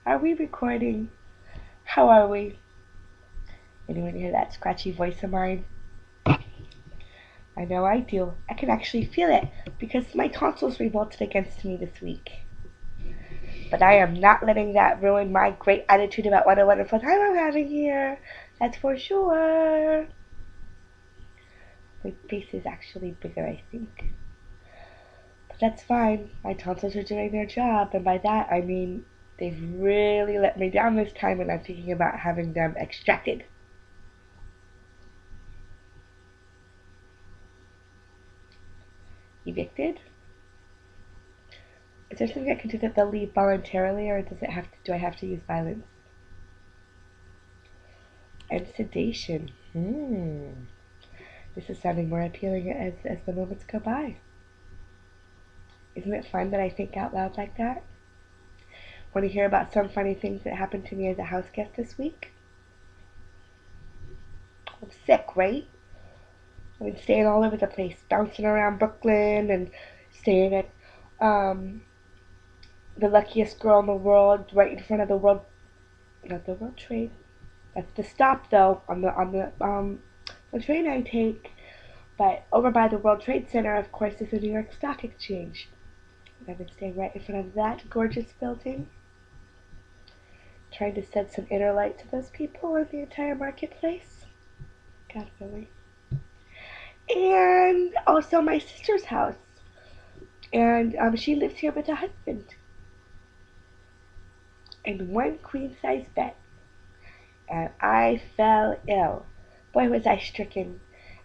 Are we recording? How are we? Anyone hear that scratchy voice of mine? I know I do. I can actually feel it because my tonsils revolted against me this week. But I am not letting that ruin my great attitude about what a wonderful time I'm having here. That's for sure. My face is actually bigger, I think. But that's fine. My tonsils are doing their job, and by that I mean they've really let me down this time, and I'm thinking about having them extracted. Evicted? Is there something I can do that they'll leave voluntarily, or do I have to use violence? And sedation. This is sounding more appealing as the moments go by. Isn't it fun that I think out loud like that? Want to hear about some funny things that happened to me as a house guest this week? I'm sick, right? I've been staying all over the place, bouncing around Brooklyn and staying at um, the luckiest girl in the world, right in front of the world, not the World Trade. That's the stop though on the train I take. But over by the World Trade Center, of course, is the New York Stock Exchange. And I've been staying right in front of that gorgeous building, trying to shed some inner light to those people in the entire marketplace. God, really. And also my sister's house. And she lives here with her husband in one queen size bed. And I fell ill. Boy, was I stricken.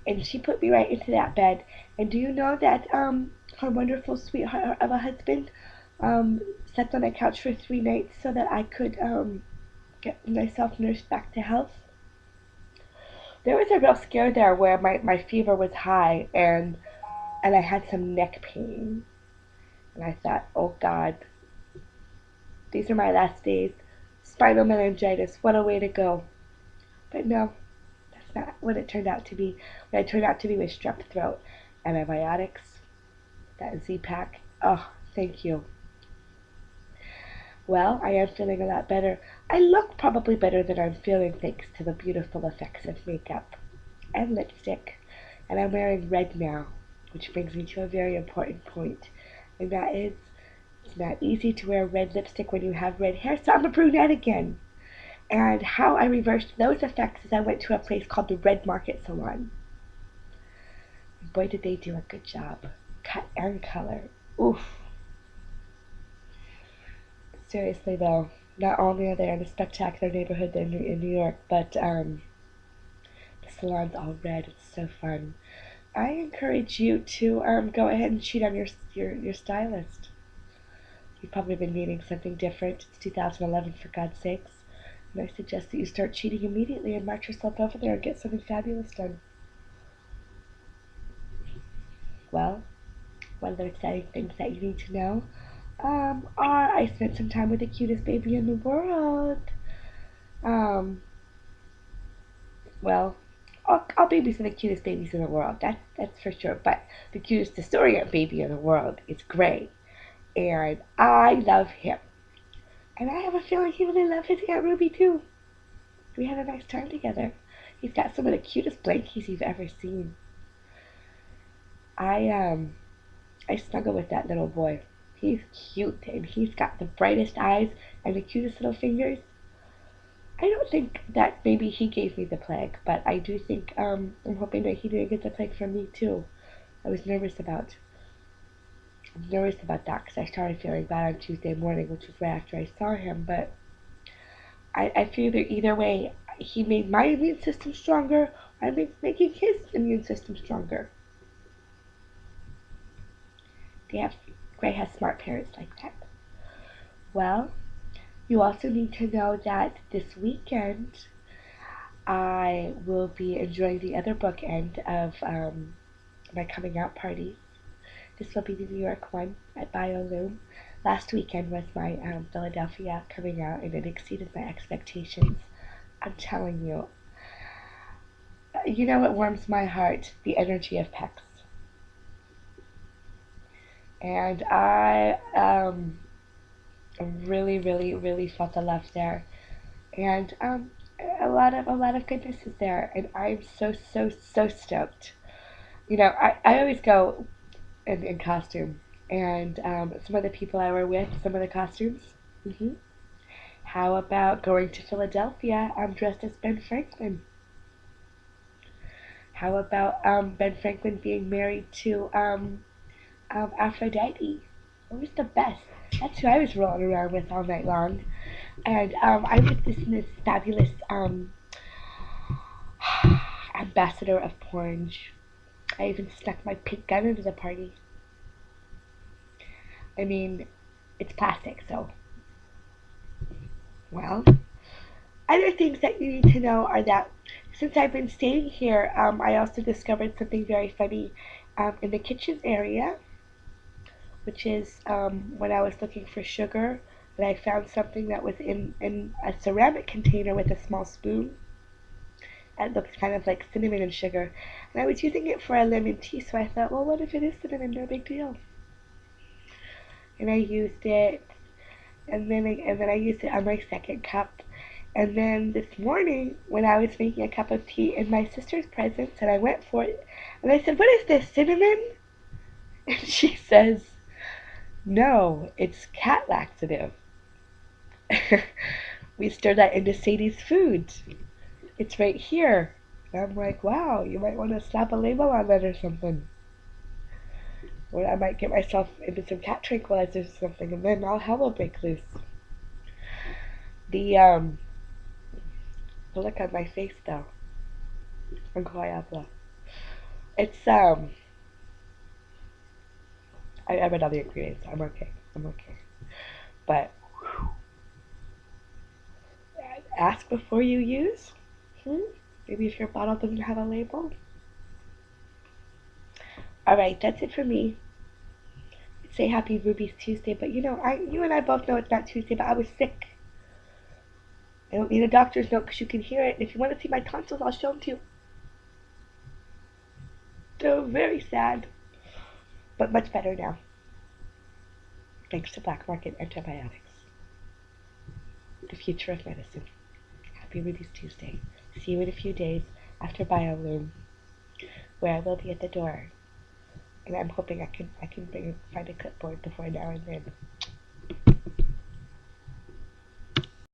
And she put me right into that bed. And do you know that her wonderful sweetheart of a husband slept on a couch for 3 nights so that I could get myself nursed back to health? There was a real scare there where my fever was high and I had some neck pain. And I thought, oh God, these are my last days. Spinal meningitis, what a way to go. But no, that's not what it turned out to be. What it turned out to be was strep throat, antibiotics, that Z-Pack. Oh, thank you. Well, I am feeling a lot better. I look probably better than I'm feeling thanks to the beautiful effects of makeup and lipstick. And I'm wearing red now, which brings me to a very important point. And that is, it's not easy to wear red lipstick when you have red hair, so I'm a brunette again. And how I reversed those effects is I went to a place called the Red Market Salon. And boy, did they do a good job. Cut and color. Oof. Seriously though, not only are they in a spectacular neighborhood in New York, but the salon's all red. It's so fun. I encourage you to go ahead and cheat on your stylist. You've probably been needing something different. It's 2011, for God's sakes. And I suggest that you start cheating immediately and march yourself over there and get something fabulous done. Well, one of the exciting things that you need to know are I spent some time with the cutest baby in the world. Um, well, all babies are the cutest babies in the world. That's for sure. But the cutest disorient baby in the world is Gray, and I love him. And I have a feeling he really loved his Aunt Ruby too. We had a nice time together. He's got some of the cutest blankies you've ever seen. I I snuggle with that little boy. He's cute and he's got the brightest eyes and the cutest little fingers. I don't think that maybe he gave me the plague, but I do think I'm hoping that he didn't get the plague from me too. I was nervous about that because I started feeling bad on Tuesday morning, which was right after I saw him. But I feel that either way, he made my immune system stronger. Or I'm making his immune system stronger. They have Gray has smart parents like that. Well, you also need to know that this weekend I will be enjoying the other bookend of my coming out parties. This will be the New York one at BioLoom. Last weekend was my Philadelphia coming out, and it exceeded my expectations. I'm telling you. You know what warms my heart? The energy of PEX. And really, really, really felt the love there, and a lot of goodness is there, and I'm so so so stoked. I always go in costume, and some of the people I were with, some of the costumes. hmm How about going to Philadelphia? I'm dressed as Ben Franklin. How about Ben Franklin being married to Aphrodite? It was the best. That's who I was rolling around with all night long. And I was this fabulous ambassador of porridge. I even snuck my pink gun into the party. I mean, it's plastic, so, well. Other things that you need to know are that since I've been staying here, I also discovered something very funny in the kitchen area, which is when I was looking for sugar, and I found something that was in a ceramic container with a small spoon. It looks kind of like cinnamon and sugar. And I was using it for a lemon tea, so I thought, well, what if it is cinnamon? No big deal. And I used it, and then I used it on my second cup. And then this morning, when I was making a cup of tea in my sister's presence, and I went for it, and I said, "What is this, cinnamon?" And she says, "No, it's cat laxative." We stirred that into Sadie's food. It's right here. And I'm like, wow, you might want to slap a label on that or something. Or I might get myself into some cat tranquilizers or something, and then all hell will break loose. The the look on my face though, incroyable. It's I read all the ingredients. I'm okay. I'm okay. But ask before you use. Hmm? Maybe if your bottle doesn't have a label. All right, that's it for me. Say happy Ruby's Tuesday, but you and I both know it's not Tuesday, but I was sick. I don't need a doctor's note because you can hear it. And if you want to see my tonsils, I'll show them to you. They're very sad, but much better now. Thanks to black market antibiotics. The future of medicine. Happy Ruby's Tuesday. See you in a few days after BioLoom, where I will be at the door. And I'm hoping I can find a clipboard before now and then.